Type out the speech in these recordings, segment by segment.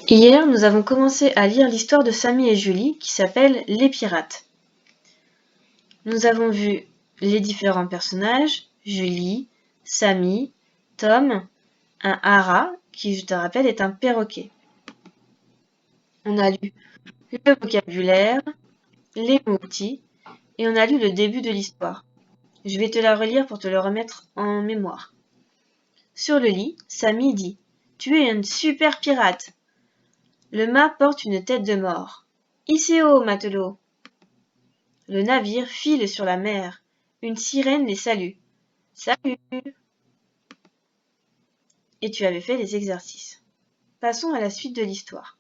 Hier, nous avons commencé à lire l'histoire de Samy et Julie qui s'appelle Les Pirates. Nous avons vu les différents personnages, Julie, Samy, Tom, un hara qui, je te rappelle, est un perroquet. On a lu le vocabulaire, les mots-outils et on a lu le début de l'histoire. Je vais te la relire pour te le remettre en mémoire. Sur le lit, Samy dit « Tu es un super pirate !» Le mât porte une tête de mort. « Hissez haut, matelot !» Le navire file sur la mer. Une sirène les salue. « Salut !» Et tu avais fait les exercices. Passons à la suite de l'histoire.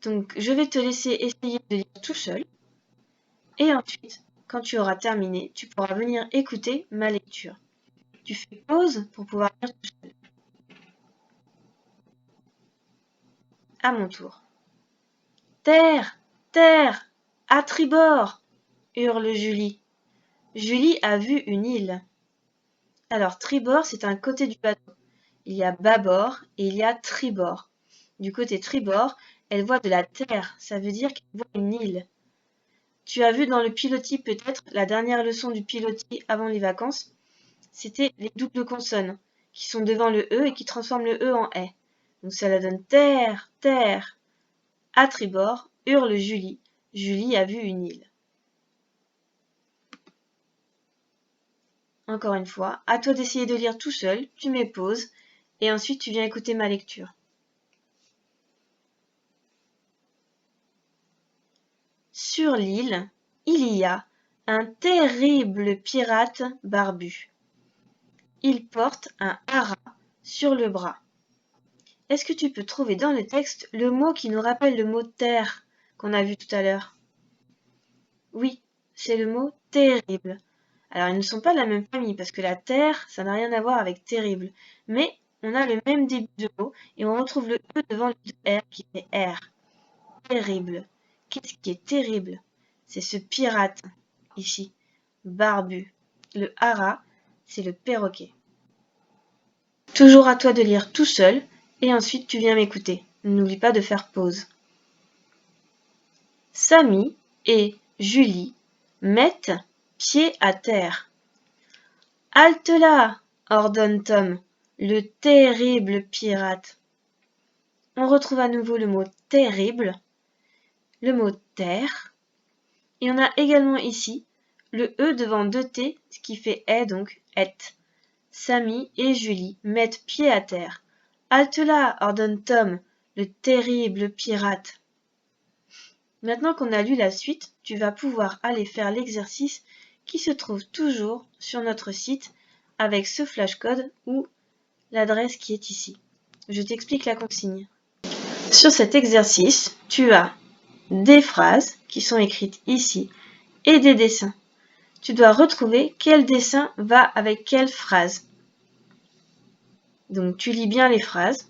Donc, je vais te laisser essayer de lire tout seul. Et ensuite, quand tu auras terminé, tu pourras venir écouter ma lecture. Tu fais pause pour pouvoir lire tout seul. À mon tour. « Terre ! Terre ! À tribord !» hurle Julie. Julie a vu une île. Alors, tribord, c'est un côté du bateau. Il y a bâbord et il y a tribord. Du côté tribord, elle voit de la terre, ça veut dire qu'elle voit une île. Tu as vu dans le pilotis peut-être, la dernière leçon du pilotis avant les vacances, c'était les doubles consonnes qui sont devant le E et qui transforment le E en E. Donc cela donne terre, terre. À tribord, hurle Julie. Julie a vu une île. Encore une fois, à toi d'essayer de lire tout seul, tu mets pause et ensuite tu viens écouter ma lecture. Sur l'île, il y a un terrible pirate barbu. Il porte un hara sur le bras. Est-ce que tu peux trouver dans le texte le mot qui nous rappelle le mot terre qu'on a vu tout à l'heure? Oui, c'est le mot terrible. Alors, ils ne sont pas de la même famille parce que la terre, ça n'a rien à voir avec terrible. Mais on a le même début de mot et on retrouve le E devant le R qui fait R. Terrible. Qu'est-ce qui est terrible? C'est ce pirate, ici, barbu. Le hara, c'est le perroquet. Toujours à toi de lire tout seul, et ensuite tu viens m'écouter. N'oublie pas de faire pause. Samy et Julie mettent pied à terre. « Halte là !» ordonne Tom, le terrible pirate. On retrouve à nouveau le mot terrible, le mot terre, et on a également ici le E devant deux T, ce qui fait est donc et. Samy et Julie mettent pied à terre. « Halte là !» ordonne Tom, le terrible pirate. Maintenant qu'on a lu la suite, tu vas pouvoir aller faire l'exercice qui se trouve toujours sur notre site avec ce flashcode ou l'adresse qui est ici. Je t'explique la consigne. Sur cet exercice, tu as des phrases qui sont écrites ici et des dessins. Tu dois retrouver quel dessin va avec quelle phrase. Donc tu lis bien les phrases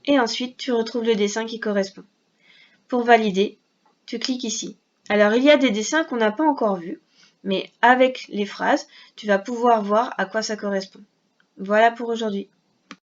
et ensuite tu retrouves le dessin qui correspond. Pour valider, tu cliques ici. Alors il y a des dessins qu'on n'a pas encore vus, mais avec les phrases, tu vas pouvoir voir à quoi ça correspond. Voilà pour aujourd'hui.